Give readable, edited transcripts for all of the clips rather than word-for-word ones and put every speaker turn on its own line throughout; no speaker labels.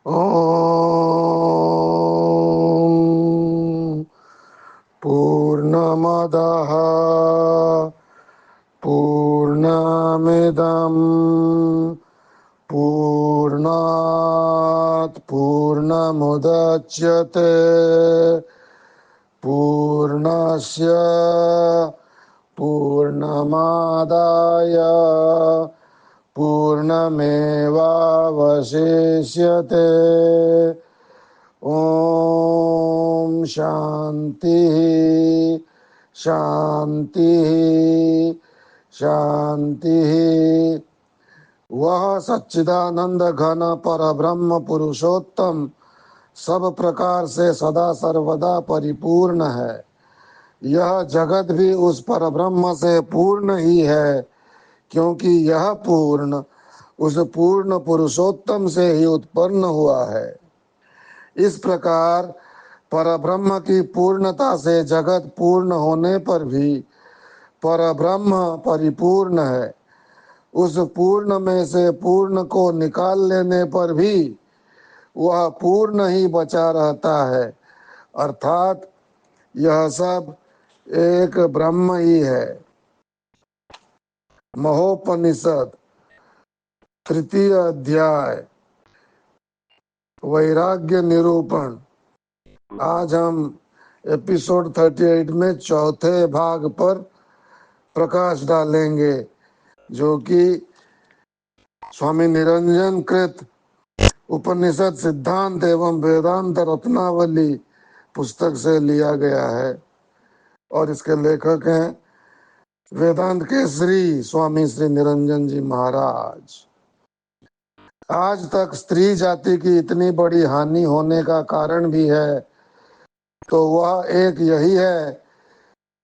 ॐ पूर्णमदः पूर्णमिदं पूर्णात् पूर्णमुदच्यते पूर्णस्य पूर्णमादाय पूर्णमेवावशिष्यते। ओम शांति शांति शांति। वह सच्चिदानंद घन पर ब्रह्म पुरुषोत्तम सब प्रकार से सदा सर्वदा परिपूर्ण है। यह जगत भी उस पर ब्रह्म से पूर्ण ही है, क्योंकि यह पूर्ण उस पूर्ण पुरुषोत्तम से ही उत्पन्न हुआ है। इस प्रकार परब्रह्म की पूर्णता से जगत पूर्ण होने पर भी परब्रह्म परिपूर्ण है। उस पूर्ण में से पूर्ण को निकाल लेने पर भी वह पूर्ण ही बचा रहता है, अर्थात यह सब एक ब्रह्म ही है। महोपनिषद तृतीय अध्याय वैराग्य निरूपण। आज हम एपिसोड 38 में चौथे भाग पर प्रकाश डालेंगे, जो कि स्वामी निरंजन कृत उपनिषद सिद्धांत एवं वेदांत रत्नावली पुस्तक से लिया गया है और इसके लेखक हैं वेदांत केसरी स्वामी श्री निरंजन जी महाराज। आज तक स्त्री जाति की इतनी बड़ी हानि होने का कारण भी है तो वह एक यही है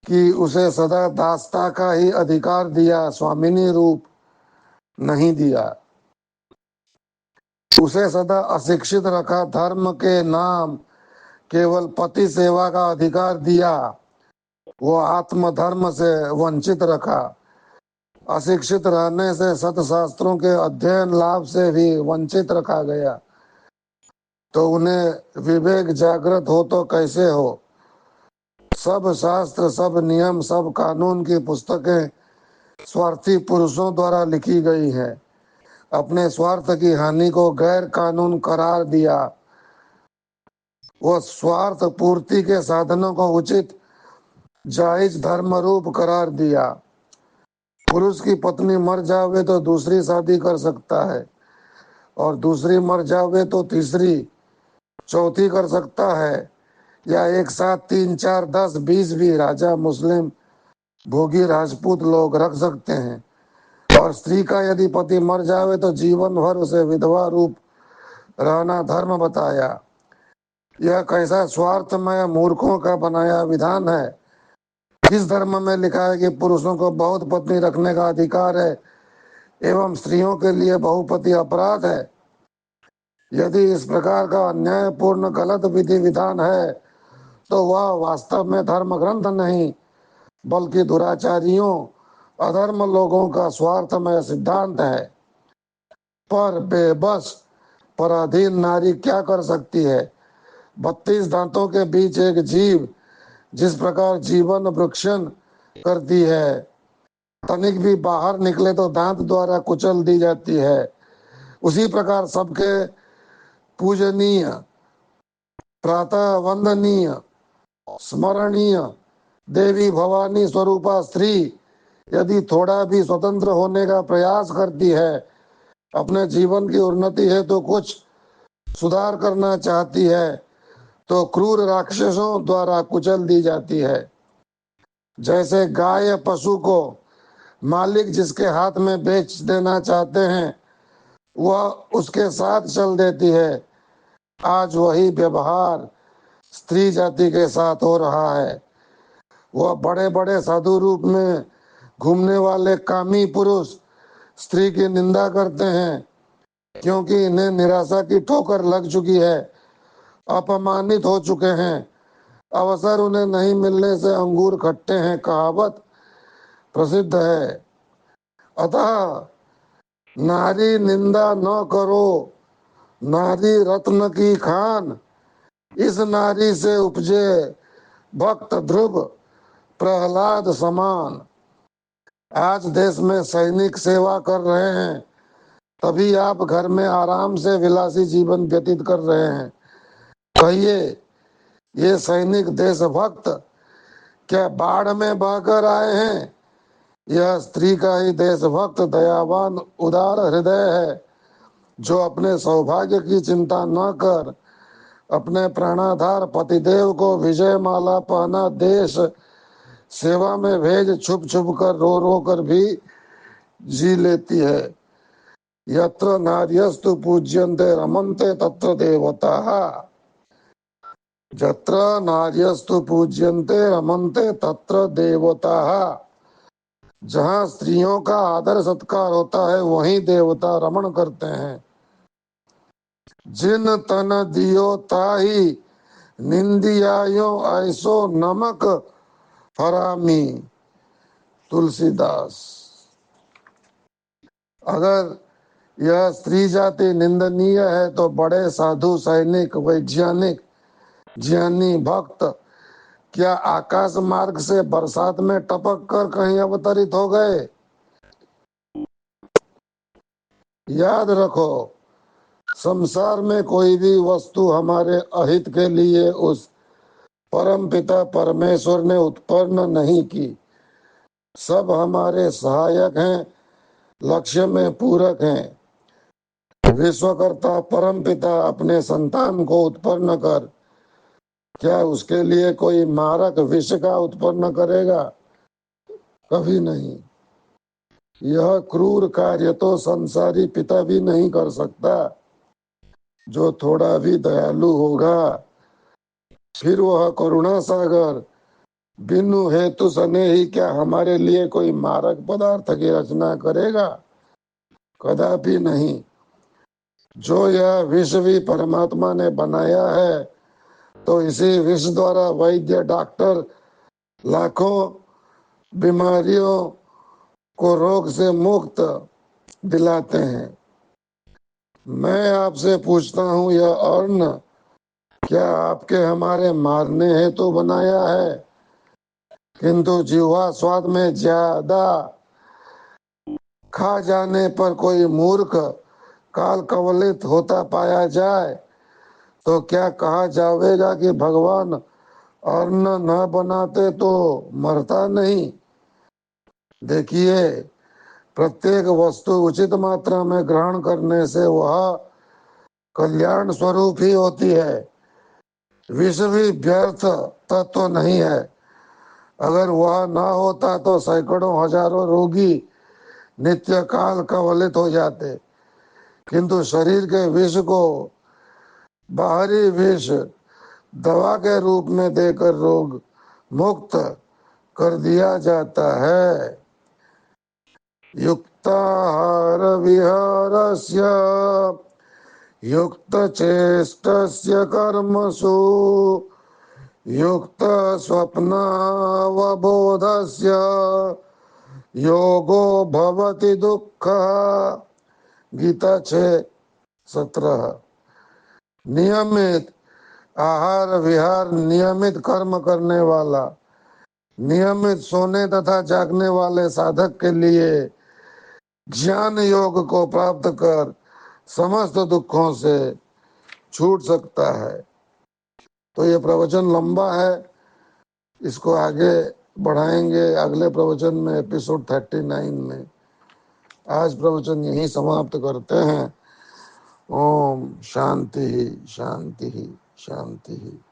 कि उसे सदा दासता का ही अधिकार दिया, स्वामिनी रूप नहीं दिया। उसे सदा अशिक्षित रखा, धर्म के नाम केवल पति सेवा का अधिकार दिया, वो आत्म धर्म से वंचित रखा। अशिक्षित रहने से सतशास्त्रों के अध्ययन लाभ से भी वंचित रखा गया। तो उन्हें विवेक जागृत हो तो कैसे हो। सब शास्त्र, सब नियम, सब कानून की पुस्तकें स्वार्थी पुरुषों द्वारा लिखी गई हैं। अपने स्वार्थ की हानि को गैर कानून करार दिया। वो स्वार्थ पूर्ति के साधनों को उचित जायज धर्म रूप करार दिया। पुरुष की पत्नी मर जावे तो दूसरी शादी कर सकता है, और दूसरी मर जावे तो तीसरी चौथी कर सकता है, या एक साथ 3 4 10 20 भी राजा, मुस्लिम, भोगी, राजपूत लोग रख सकते हैं। और स्त्री का यदि पति मर जावे तो जीवन भर उसे विधवा रूप रहना धर्म बताया। यह कैसा स्वार्थमय मूर्खों का बनाया विधान है। किस धर्म में लिखा है कि पुरुषों को बहुत पत्नी रखने का अधिकार है एवं स्त्रियों के लिए बहुपति अपराध है? यदि इस प्रकार का अन्यायपूर्ण गलत विधि विधान है तो वह वास्तव में धर्म ग्रंथ नहीं, बल्कि दुराचारियों, अधर्म लोगों का स्वार्थमय सिद्धांत है। पर बेबस पराधीन नारी क्या कर सकती है? 32 दांतों के बीच एक जीव जिस प्रकार जीवन वृक्षण करती है, तनिक भी बाहर निकले तो दांत द्वारा कुचल दी जाती है, उसी प्रकार सबके पूजनीय, प्रातः वंदनीय, स्मरणीय देवी भवानी स्वरूपा स्त्री यदि थोड़ा भी स्वतंत्र होने का प्रयास करती है, अपने जीवन की उन्नति है तो कुछ सुधार करना चाहती है, तो क्रूर राक्षसों द्वारा कुचल दी जाती है। जैसे गाय पशु को मालिक जिसके हाथ में बेच देना चाहते हैं वह उसके साथ चल देती है, आज वही व्यवहार स्त्री जाति के साथ हो रहा है। वह बड़े बड़े साधु रूप में घूमने वाले कामी पुरुष स्त्री की निंदा करते हैं, क्योंकि इन्हें निराशा की ठोकर लग चुकी है, अपमानित हो चुके हैं। अवसर उन्हें नहीं मिलने से अंगूर खट्टे हैं, कहावत प्रसिद्ध है। अतः नारी निंदा न करो, नारी रत्न की खान, इस नारी से उपजे भक्त ध्रुव प्रहलाद समान। आज देश में सैनिक सेवा कर रहे हैं, तभी आप घर में आराम से विलासी जीवन व्यतीत कर रहे हैं। कहिए, ये सैनिक देशभक्त क्या बाढ़ में बहकर आए हैं? यह स्त्री का ही देशभक्त दयावान उदार हृदय है, जो अपने सौभाग्य की चिंता न कर अपने प्राणाधार पतिदेव को विजय माला पहना देश सेवा में भेज छुप छुप कर रो रो कर भी जी लेती है। यत्र नार्यस्तु पूज्यन्ते रमन्ते तत्र देवताः। यत्र नार्यस्तु पूज्यन्ते रमन्ते तत्र देवताः। जहाँ स्त्रियों का आदर सत्कार होता है, वहीं देवता रमण करते हैं। जिन तन दियो ताही निंदियायो ऐसो नमक फरामी। तुलसीदास। अगर यह स्त्री जाति निंदनीय है तो बड़े साधु, सैनिक, वैज्ञानिक, ज्ञानी, भक्त क्या आकाश मार्ग से बरसात में टपक कर कहीं अवतरित हो गए? याद रखो, संसार में कोई भी वस्तु हमारे अहित के लिए उस परम पिता परमेश्वर ने उत्पन्न नहीं की। सब हमारे सहायक हैं, लक्ष्य में पूरक हैं। विश्वकर्ता परम पिता अपने संतान को उत्पन्न कर क्या उसके लिए कोई मारक विष का उत्पन्न करेगा? कभी नहीं। यह क्रूर कार्य तो संसारी पिता भी नहीं कर सकता। जो थोड़ा भी दयालु होगा, फिर वह करुणा सागर बिनु हेतु सने ही क्या हमारे लिए कोई मारक पदार्थ की रचना करेगा? कदापि नहीं। जो यह विष भी परमात्मा ने बनाया है, तो इसी विष द्वारा वैद्य डॉक्टर लाखों बीमारियों को रोग से मुक्त दिलाते हैं। मैं आपसे पूछता हूँ, यह अन्न क्या आपके हमारे मारने हेतु बनाया है? किंतु जिह्वा स्वाद में ज्यादा खा जाने पर कोई मूर्ख काल कवलित होता पाया जाए तो क्या कहा जाएगा कि भगवान अन्न न बनाते तो मरता नहीं? देखिए, प्रत्येक वस्तु उचित मात्रा में ग्रहण करने से वह कल्याण स्वरूप ही होती है। विष भी व्यर्थ तत्व नहीं है। अगर वह न होता तो सैकड़ों हजारों रोगी नित्य काल कवलित हो जाते। किंतु शरीर के विष को बाहरी विष दवा के रूप में देकर रोग मुक्त कर दिया जाता है। युक्ताहार विहारस्य युक्त चेष्टस्य कर्मसु युक्त स्वप्नावबोधस्य योगो भवति दुःख। गीता 6:17। नियमित आहार विहार, नियमित कर्म करने वाला, नियमित सोने तथा जागने वाले साधक के लिए ज्ञान योग को प्राप्त कर समस्त दुखों से छूट सकता है। तो ये प्रवचन लंबा है, इसको आगे बढ़ाएंगे अगले प्रवचन में, एपिसोड 39 में। आज प्रवचन यहीं समाप्त करते हैं। ओम शांति शांति शांति।